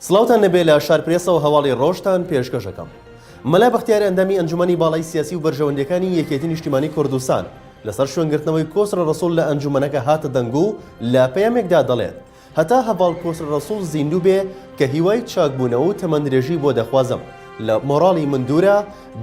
سڵاوتان نەبێ لە شارپرێسەوە هەواڵی ڕۆژتان پێشکەشەکەم. مەلا بەختیاری ئەندامی ئەنجومەنی باڵای سیاسی و بەرژەوەندەکانی یەکێتی نیشتیمانی کوردستان لەسەر شوێنگرتنەوەی کۆسرە ڕەسوڵ لە ئەنجومەنەکە هاتە دەنگ و لە پەیامێکدا دەڵێت هەتا هەواڵ کۆسرە ڕەسوڵ زیندوو بێ کە هیوای چاکبوونەوە و تەمەندرێژی بۆ دەخوازم لە مۆڕاڵی من دوورە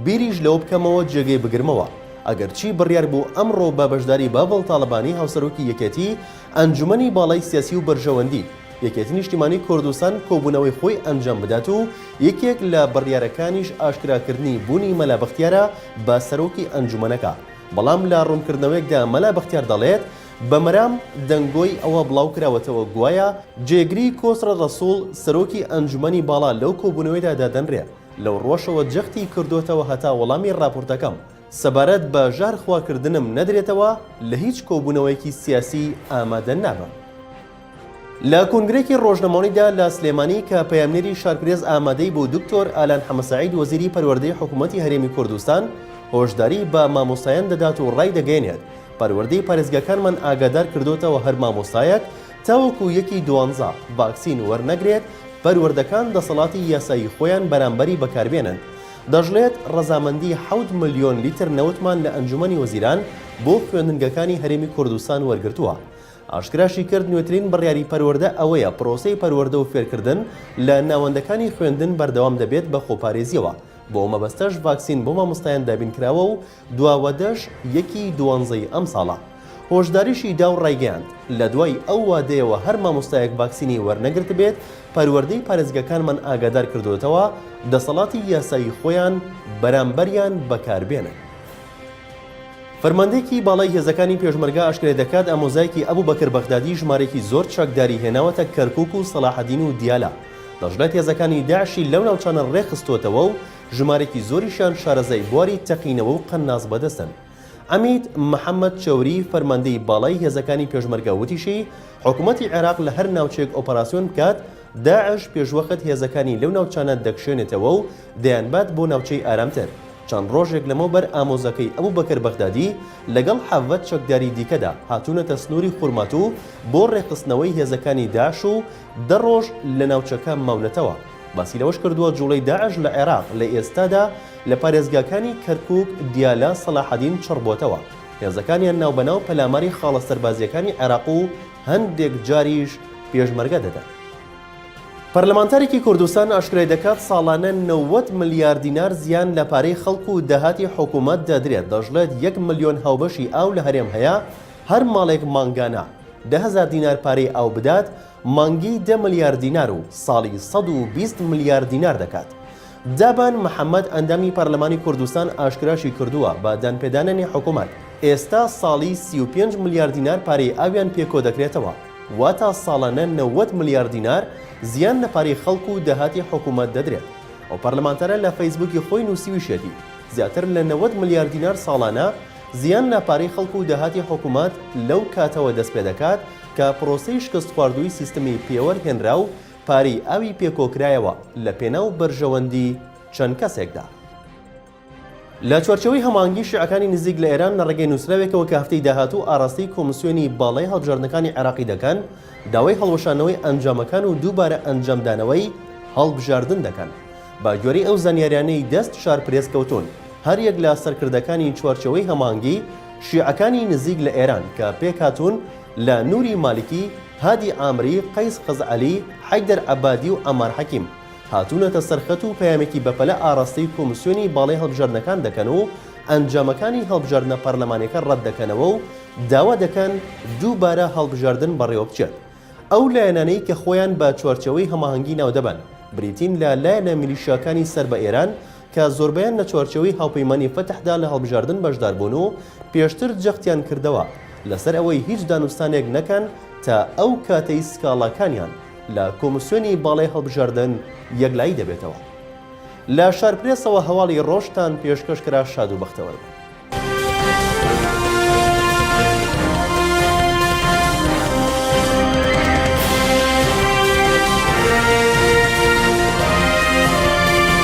بیریش لەوە بکەمەوە جێگەی بگرمەوە ئەگەر چی بڕیار بوو ئەمڕۆ بە بەشداری بابڵ تاڵەبانی هاوسەرۆکی یەکێتی ئەنجومەنی باڵای سیاسی و بەرژەوەندی یەکێتی نیشتیمانی کوردستان کۆبوونەوەی خۆی ئەنجام بدات و یەکێک لە بڕیارەکانیش ئاشکراکردنی بوونی مەلا بەختیارە بە سەرۆکی ئەنجومەنەکە. بەڵام لە ڕوونکردنەوەیەکدا مەلا بەختیار دەڵێت بەمەرام دەنگۆی ئەوە بڵاو کراوەتەوە گوایە جێگری کۆسرە ڕەسوڵ سەرۆکی ئەنجومەنی باڵا لەو کۆبوونەوەیدا دادەنرێ. لەو ڕۆژەوە جەختی کردوتەوە هەتا وەڵامی راپۆرتەکەم سەبارەت بە ژارخواکردنم نەدرێتەوە لە هیچ کۆبوونەوەیەکی سیاسی ئامادە نابم. لە کۆنگرێکی ڕۆژنەمەوەییدا لە سلێمانی کە پەیامنێری شارپرێز ئامادەی بۆ دکتۆر ئالان حەمەساعید وەزیری پەروەردەی حکوومەتی هەرێمی کوردستان هۆشداری بە مامۆستایان دەدات و ڕای دەگەێنێت پەروەردەی پارێزگاکانمان ئاگادار کردوتەوە هەر مامۆستایەک تاوەکو یەکی دوانزە ڤاکسین وەرنەگرێت پەروەردەکان دەسەڵاتی یاسایی خۆیان بەرامبەری بەکاربێنن. دەژڵێت ڕەزامەندی 7 ملیۆن لیتر نەوتمان لە ئەنجومەنی وەزیران بۆ خوێندنگەکانی هەرێمی کوردستان وەرگرتووە. ئاشکراشی کرد نوێترین بڕیاری پەروەردە ئەوەیە پرۆسەی پەروەردە و فێرکردن لە ناوەندەکانی خوێندن بەردەوام دەبێت بە خۆپارێزیەوە. بۆ مەبەستەش ڤاکسین بۆ مامۆستایان دابینکراوە و دواوەدەش یەکی دوانزەی ئەم ساڵە. هۆشداریشی دا و ڕایگەیاند لە دوای ئەو وادەیەوە هەر مامۆستایەک ڤاکسینی وەرنەگرت بێت پەروەردەی پارێزگاکانمان ئاگادار کردوتەوە دەسەڵاتی یاسایی خۆیان بەرامبەریان بەکاربێنن. فەرماندەیەکی باڵای هێزەکانی پێشمەرگا ئاشکرا دەکات ئامۆزایەکی ئەبوو بەکر بەغدادی ژمارەیەکی زۆر چاکداری هێناوەتە کەرکووک و سەلاحەدین و دیالە. دەژڵێت هێزەکانی داعشی لەو ناوچانە ڕێخستۆتەوە و ژمارەی زۆریشان شارەزای بواری تەقینەوە و قەناز بەدەستن. ئەمید محەممەد چەوری فەرماندەی باڵای هێزەکانی پێشمەرگا وتیشی حکوومەتی عێراق لە هەر ناوچێک ئۆپەراسیۆن بکات داعش پێشوەخت هێزەکانی لەو ناوچانە دەکشێنێتەوە و دەیانبات بۆ ناوچەی ئارامتر. چەند ڕۆژێک لەمەوبەر ئامۆزەکەی ئەبوو بەکر بەغدادی لەگەڵ حەڤەت چەکداری دیکەدا هاتوونەتە سنووری خورمات و بۆ ڕێخستنەوەی هێزەکانی داعش و 10 ڕۆژ لە ناوچەکە ماونەتەوە. باسی لەوەش کردووە جوڵەی داعش لە عێراق لە ئێستادا لە پارێزگاکانی کەرکووک دیالە سەلاحەدین چڕبۆتەوە. هێزەکانیان ناوبەناو پەلاماری خاڵە سەربازیەکانی عێراق و هەندێک جاریش پێشمەرگە دەدەن. پەرلەمانتارێکی کوردستان ئاشکرای دەکات ساڵانە 90 ملیار دینار زیان لە پارەی خەڵک و داهاتی حکوومەت دەدرێت. دەژڵێت 1 ملیۆن هاوبەشی ئاو لە هەرێم هەیە هەر ماڵێک مانگانە 10,000 دینار پارەی ئاو بدات مانگی 10 ملیار دینار و ساڵی 120 ملیار دینار دەکات. دابان محەممەد ئەندامی پەرلەمانی کوردستان ئاشکراشی کردووە بە دانپێدانانی حکوومەت ئێستا ساڵی 35 ملیار دینار پارەی ئاویان پێکۆ دەکرێتەوە واتە ساڵانە 90 ملیار دینار زیان لە پارەی خەڵک و داهاتی حکوومەت دەدرێت. ئەو پەرلەمانتارە لە فەیسبووکی خۆی نووسیویشێتی زیاتر لە 90 ملیار دینار ساڵانە زیان لە پارەی خەڵک و داهاتی حکوومەت لەو کاتەوە دەست پێ دەکات کە پرۆسەی شکست خواردووی سیستەمی پێوەرهێنرا و پارەی ئاوی پێکۆکرایەوە لە پێناو بەرژەوەندی چەند کەسێکدا. لە چوارچەوەی هەمانگی شیعەکانی نزیک لە ئێران لە ڕێگەی نووسراوێکەوە کە هەفتەی داهاتوو ئاڕاستی کۆمسیۆنی باڵای هەڵبژاردنەکانی عێراقی دەکەن داوای هەڵوەشانەوەی ئەنجامەکان و دووبارە ئەنجامدانەوەی هەڵبژاردن دەکەن. با گوێرەی ئەو زانیاریانەی دەست شارپرێس کەوتون هەر یەک لە سەرکردەکانی چوارچەوەی هەمانگی شیعەکانی نزیک لە ئێران کە پێکهاتوون لە نووری مالکی، هادی ئامری، قەیس قەزعەلی، حەیدەر عەبادی و ئەمار حەکیم هاتوونەتە سەرخەت و پەیامێکی بەپەلە ئاڕاستەی کۆمسیۆنی باڵای هەڵبژاردنەکان دەکەن و ئەنجامەکانی هەڵبژاردنە پەرلەمانیەکە ڕەت دەکەنەوە و داوا دەکەن دووبارە هەڵبژاردن بەڕێوە بچێت. ئەو لایەنانەی کە خۆیان بە چوارچەوەی هەماهەنگی ناو دەبن بریتین لە لایەنە میلیشیاکانی سەر بە ئێران کە زۆربیان لە چوارچەوەی هاوپەیمانی فەتەحدا لە هەڵبژاردن بەشداربوون و پێشتر جەختیان کردەوە لەسەر ئەوەی هیچ دانوستانێک نەکەن تا ئەو کاتەی سکاڵاکانیان لە کۆمسیۆنی باڵای هەڵبژاردن یەکلایی دەبێتەوە. لە شارپرێسەوە هەواڵی ڕۆژتان پێشکەشکرا شاد و بەختەوەر.